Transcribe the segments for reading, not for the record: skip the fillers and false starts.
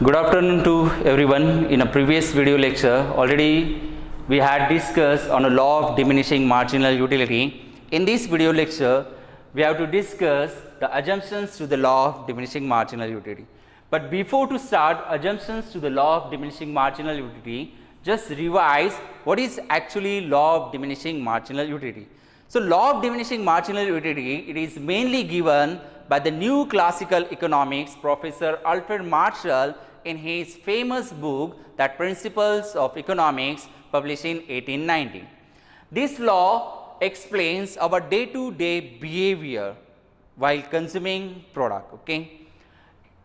Good afternoon to everyone. In a previous video lecture, already we had discussed on a law of diminishing marginal utility. In this video lecture, we have to discuss the assumptions to the law of diminishing marginal utility. But before to start assumptions to the law of diminishing marginal utility, just revise what is actually law of diminishing marginal utility. So, law of diminishing marginal utility, it is mainly given by the new classical economics Professor Alfred Marshall in his famous book that Principles of Economics published in 1890. This law explains our day-to-day behavior while consuming product. Okay.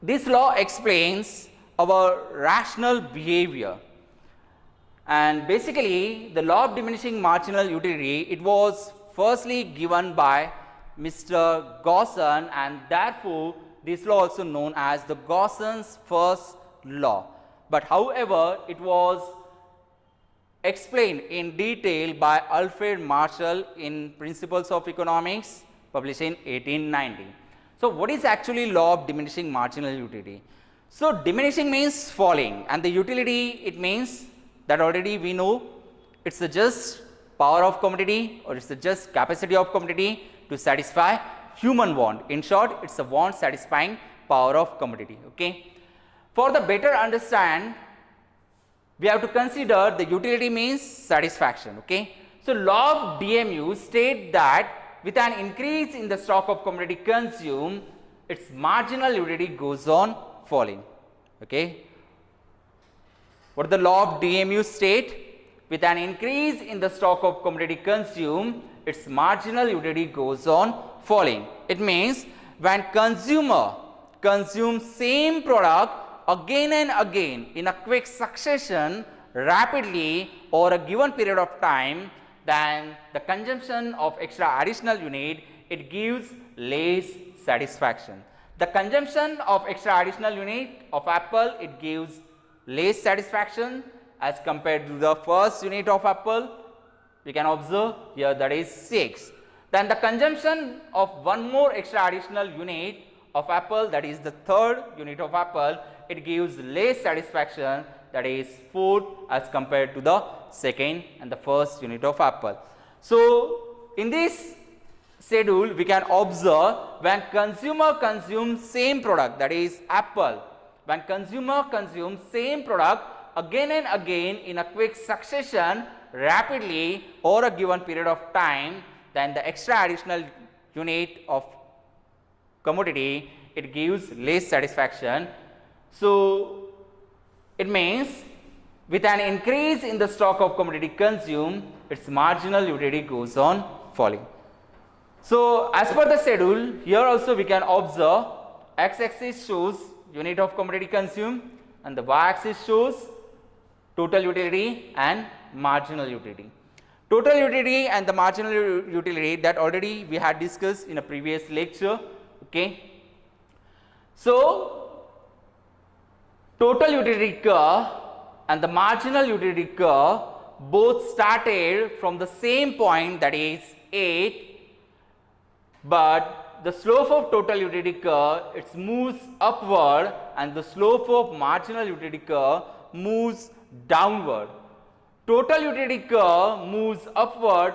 This law explains our rational behavior, and basically the law of diminishing marginal utility, it was firstly given by Mr. Gaussen, and therefore this law also known as the Gaussen's first law. But however, it was explained in detail by Alfred Marshall in Principles of Economics published in 1890. So, what is actually law of diminishing marginal utility? So, diminishing means falling, and the utility, it means that already we know it's the just power of commodity, or it's the just capacity of commodity to satisfy human want. In short, it's a want satisfying power of commodity. Okay. For the better understand, we have to consider the utility means satisfaction. Okay. So, law of DMU state that with an increase in the stock of commodity consumed, its marginal utility goes on falling. Okay. What the law of DMU state? With an increase in the stock of commodity consumed, its marginal utility goes on falling. It means when consumer consumes same product again and again in a quick succession rapidly over a given period of time, then the consumption of extra additional unit, it gives less satisfaction. The consumption of extra additional unit of apple, it gives less satisfaction as compared to the first unit of apple. We can observe here that is 6. Then the consumption of one more extra additional unit of apple, that is the third unit of apple, it gives less satisfaction, that is 4 as compared to the second and the first unit of apple. So, in this schedule we can observe when consumer consumes same product, that is apple, when consumer consumes same product again and again in a quick succession rapidly over a given period of time, then the extra additional unit of commodity, it gives less satisfaction. So, it means with an increase in the stock of commodity consumed, its marginal utility goes on falling. So, as per the schedule, here also we can observe x-axis shows unit of commodity consumed and the y-axis shows total utility and marginal utility. Total utility and the marginal utility, that already we had discussed in a previous lecture. Okay. So, total utility curve and the marginal utility curve both started from the same point, that is 8, but the slope of total utility curve, it moves upward and the slope of marginal utility curve moves downward. Total utility curve moves upward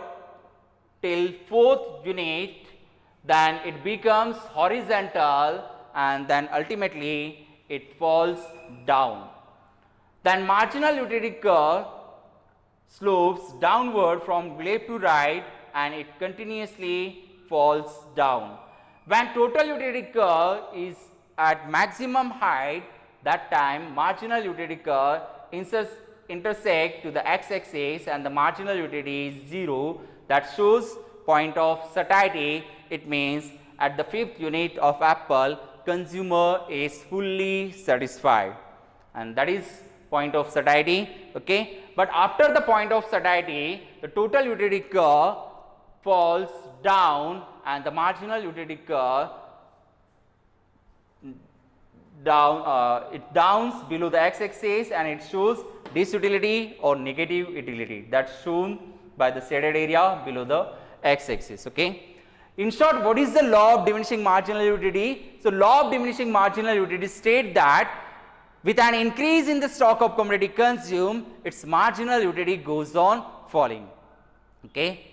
till 4th unit, then it becomes horizontal and then ultimately it falls down. Then marginal utility curve slopes downward from left to right and it continuously falls down. When total utility curve is at maximum height, that time marginal utility curve intersect to the x-axis and the marginal utility is 0, that shows point of satiety. It means at the 5th unit of apple, consumer is fully satisfied, and that is point of satiety. Okay. But after the point of satiety, the total utility curve falls down and the marginal utility curve it downs below the x-axis and it shows disutility or negative utility, that's shown by the shaded area below the x-axis. Okay. In short, what is the law of diminishing marginal utility? So, law of diminishing marginal utility state that with an increase in the stock of commodity consumed, its marginal utility goes on falling. Okay.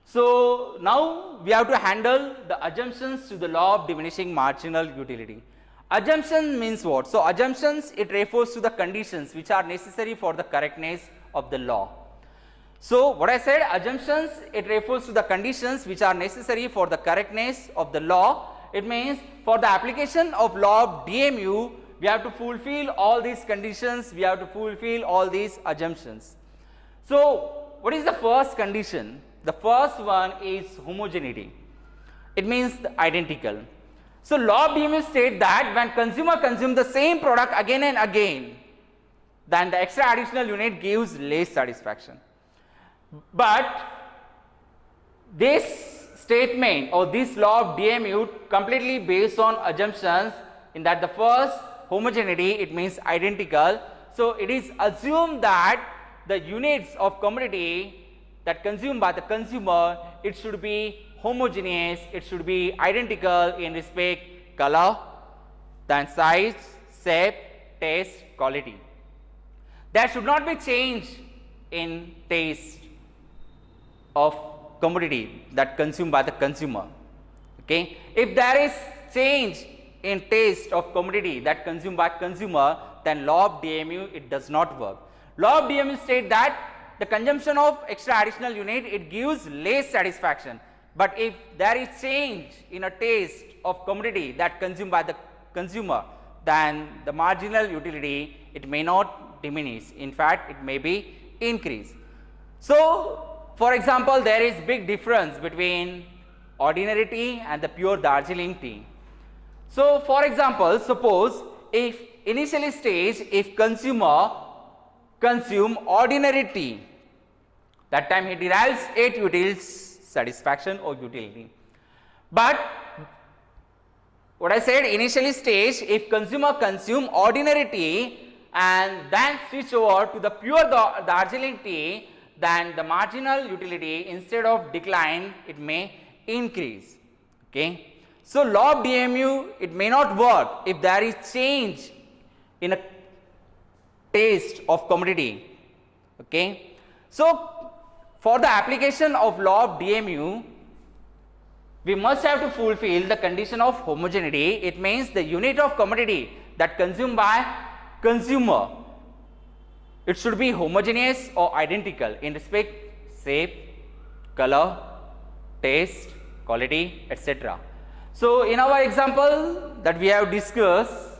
So now we have to handle the assumptions to the law of diminishing marginal utility. Assumption means what? So assumptions, it refers to the conditions which are necessary for the correctness of the law. So what I said, assumptions, it refers to the conditions which are necessary for the correctness of the law. It means for the application of law of DMU, we have to fulfill all these conditions, we have to fulfill all these assumptions. So what is the first condition? The first one is homogeneity. It means identical. So law of DMU states that when consumer consumes the same product again and again, then the extra additional unit gives less satisfaction. But this statement or this law of DMU completely based on assumptions, in that the first homogeneity, it means identical. So it is assumed that the units of commodity that consumed by the consumer, it should be homogeneous, it should be identical in respect color, then size, shape, taste, quality. There should not be change in taste of commodity that consumed by the consumer. Okay. If there is change in taste of commodity that consumed by consumer, then law of DMU, it does not work. Law of DMU states that the consumption of extra additional unit, it gives less satisfaction. But if there is change in a taste of commodity that consumed by the consumer, then the marginal utility, it may not diminish. In fact, it may be increase. So for example, there is big difference between ordinary tea and the pure Darjeeling tea. So for example, suppose if initially stage, if consumer consume ordinary tea, that time he derives 8 utils satisfaction or utility. But what I said, initially stage, if consumer consume ordinary tea and then switch over to the pure Darjeeling tea, then the marginal utility, instead of decline, it may increase. Okay. So law of DMU, it may not work if there is change in a taste of commodity. Okay. So for the application of law of DMU, we must have to fulfill the condition of homogeneity. It means the unit of commodity that consumed by consumer, it should be homogeneous or identical in respect shape, color, taste, quality, etc. So in our example that we had discussed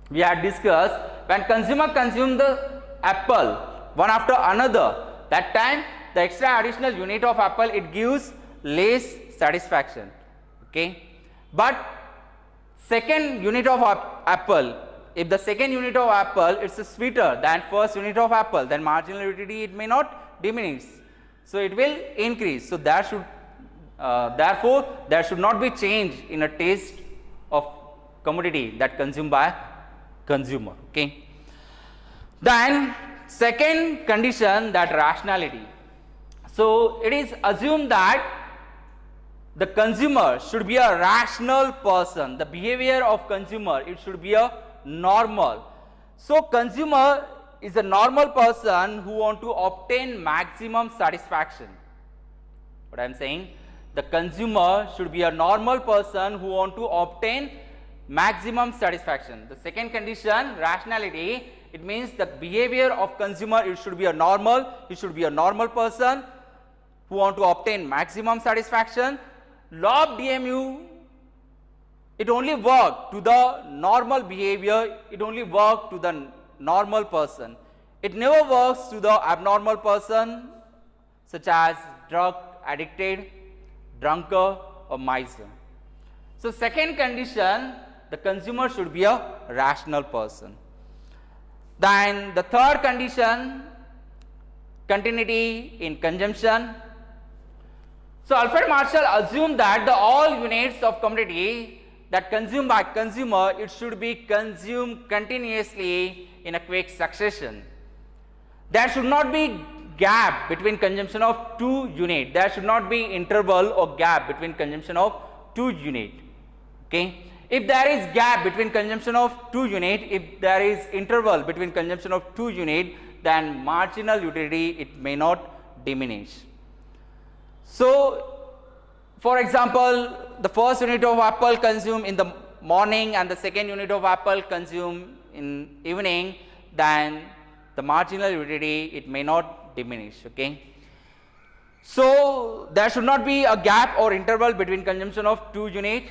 when consumer consume the apple one after another, that time the extra additional unit of apple, it gives less satisfaction. Okay. But second unit of apple, if the second unit of apple is sweeter than first unit of apple, then marginal utility, it may not diminish. So it will increase. So there should therefore there should not be change in a taste of commodity that consumed by consumer. Okay. Then second condition, that rationality. So it is assumed that the consumer should be a rational person. The behavior of consumer, it should be a normal. So consumer is a normal person who want to obtain maximum satisfaction. What I am saying, the consumer should be a normal person who want to obtain maximum satisfaction. The second condition, rationality, it means the behavior of consumer, it should be a normal, he should be a normal person who want to obtain maximum satisfaction. Law of DMU, it only works to the normal behavior, it only works to the normal person. It never works to the abnormal person such as drug addicted, drunkard or miser. So second condition, the consumer should be a rational person. Then the third condition, continuity in consumption. So Alfred Marshall assumed that the all units of commodity that consumed by consumer, it should be consumed continuously in a quick succession. There should not be gap between consumption of 2 units. There should not be interval or gap between consumption of 2 units. Okay. If there is gap between consumption of 2 unit, if there is interval between consumption of 2 unit, then marginal utility it may not diminish. So for example, the first unit of apple consumed in the morning and the second unit of apple consumed in evening, then the marginal utility it may not diminish. Okay. So there should not be a gap or interval between consumption of 2 unit.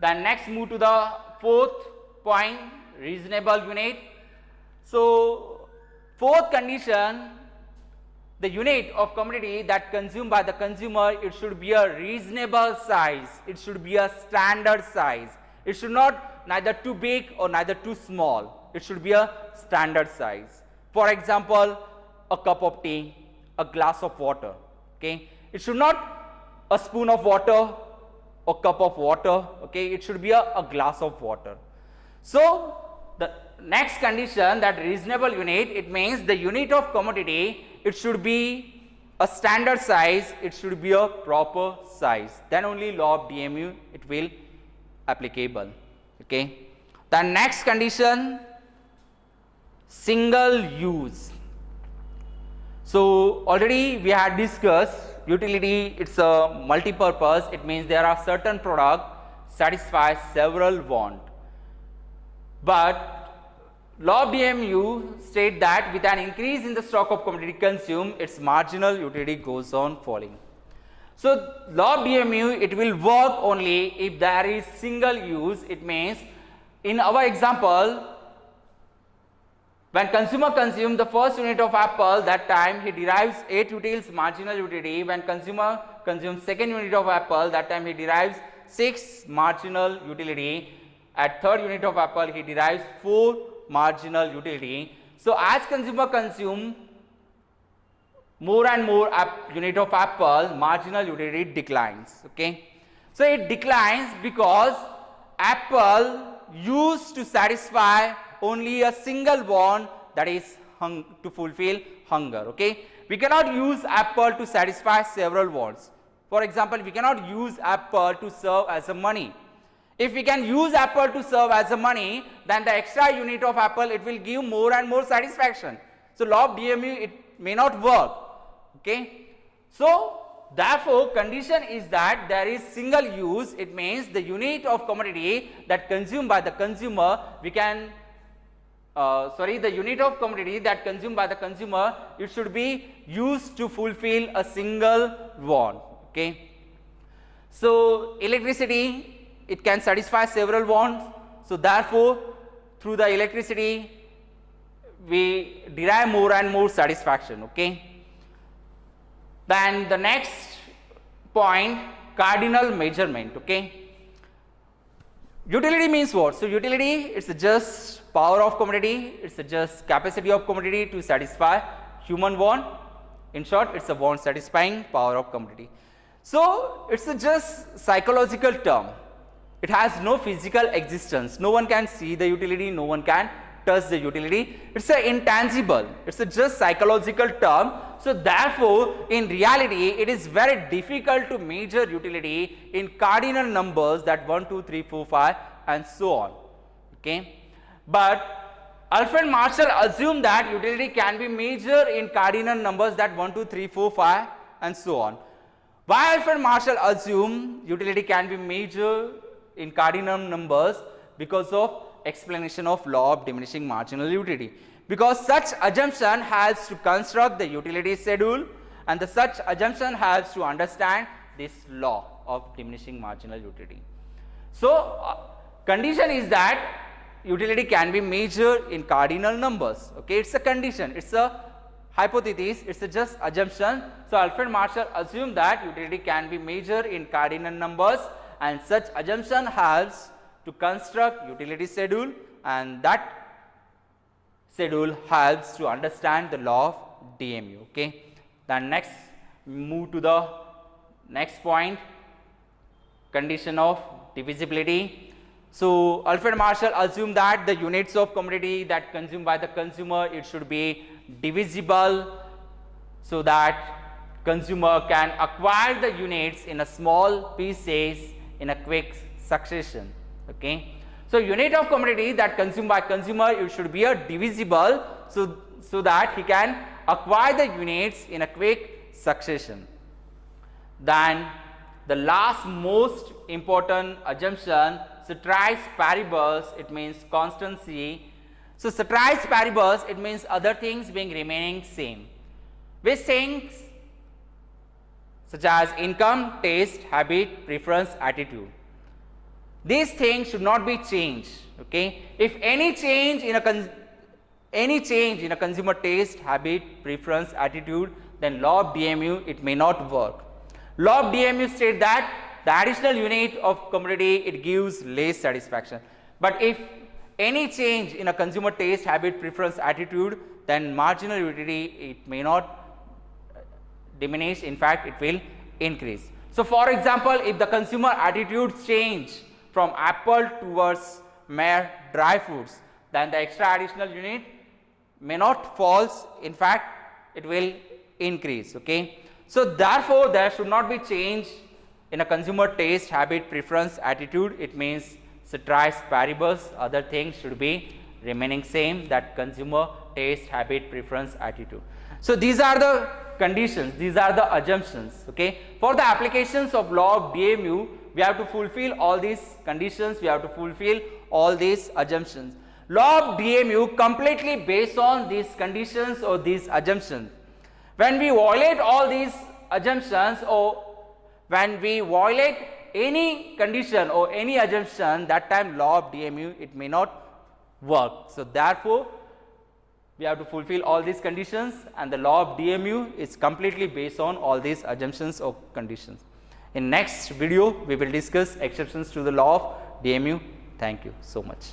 Then next move to the fourth point, reasonable unit. So fourth condition, the unit of commodity that consumed by the consumer, it should be a reasonable size, it should be a standard size, it should not neither too big or neither too small, it should be a standard size. For example, a cup of tea, a glass of water. Okay, it should not a spoon of water or cup of water. Okay, it should be a glass of water. So the next condition, that reasonable unit, it means the unit of commodity it should be a standard size, it should be a proper size, then only law of DMU it will applicable. Okay. The next condition, single use. So already we had discussed utility, it's a multi-purpose, it means there are certain products satisfy several want. But law of DMU state that with an increase in the stock of commodity consumed, its marginal utility goes on falling. So law of DMU it will work only if there is single use. It means in our example, when consumer consumes the first unit of apple, that time he derives 8 utils marginal utility. When consumer consumes second unit of apple, that time he derives 6 marginal utility. At third unit of apple, he derives 4 marginal utility. So as consumer consume more and more unit of apple, marginal utility declines. Okay. So it declines because apple used to satisfy only a single want, that is to fulfill hunger. Okay. We cannot use apple to satisfy several wants. For example, we cannot use apple to serve as a money. If we can use apple to serve as a money, then the extra unit of apple it will give more and more satisfaction. So law of DMU it may not work. Okay. So therefore condition is that there is single use. It means the unit of commodity that consumed by the consumer, we can the unit of commodity that consumed by the consumer, it should be used to fulfill a single want. Okay. So electricity it can satisfy several wants. So therefore through the electricity we derive more and more satisfaction. Okay. Then the next point, cardinal measurement. Okay. Utility means what? So utility it's just power of commodity, it's just capacity of commodity to satisfy human want. In short, it's a want satisfying power of commodity. So it's a just psychological term. It has no physical existence. No one can see the utility, no one can touch the utility. It's a intangible, it's a just psychological term. So therefore in reality it is very difficult to measure utility in cardinal numbers, that 1 2 3 4 5 and so on. Okay. But Alfred Marshall assumed that utility can be measured in cardinal numbers, that 1 2 3 4 5 and so on. Why Alfred Marshall assumed utility can be measured in cardinal numbers? Because of explanation of law of diminishing marginal utility. Because such assumption helps to construct the utility schedule, and the such assumption helps to understand this law of diminishing marginal utility. So condition is that utility can be measured in cardinal numbers. Okay, it's a condition, it's a hypothesis, it's a just assumption. So Alfred Marshall assumed that utility can be measured in cardinal numbers, and such assumption helps to construct utility schedule, and that schedule helps to understand the law of DMU. Okay. Then next move to the next point, condition of divisibility. So Alfred Marshall assumed that the units of commodity that consumed by the consumer it should be divisible, so that consumer can acquire the units in a small pieces in a quick succession. Okay. So unit of commodity that consumed by consumer, it should be a divisible, so that he can acquire the units in a quick succession. Then the last most important assumption, ceteris paribus, it means constancy. So ceteris paribus, it means other things being remaining same. Which things? Such as income, taste, habit, preference, attitude. These things should not be changed. Okay, if any change in a consumer taste, habit, preference, attitude, then law of DMU, it may not work. Law of DMU states that the additional unit of commodity, it gives less satisfaction. But if any change in a consumer taste, habit, preference, attitude, then marginal utility, it may not diminish, in fact it will increase. So for example, if the consumer attitudes change from apple towards mere dry fruits, then the extra additional unit may not falls, in fact it will increase. Okay, so therefore there should not be change in a consumer taste, habit, preference, attitude. It means ceteris paribus, other things should be remaining same, that consumer taste, habit, preference, attitude. So these are the conditions, these are the assumptions. Okay, for the applications of law of DMU, we have to fulfill all these conditions, we have to fulfill all these assumptions. Law of DMU completely based on these conditions or these assumptions. When we violate all these assumptions, or when we violate any condition or any assumption, that time law of DMU, it may not work. So therefore we have to fulfill all these conditions, and the law of DMU is completely based on all these assumptions or conditions. In next video we will discuss exceptions to the law of DMU. Thank you so much.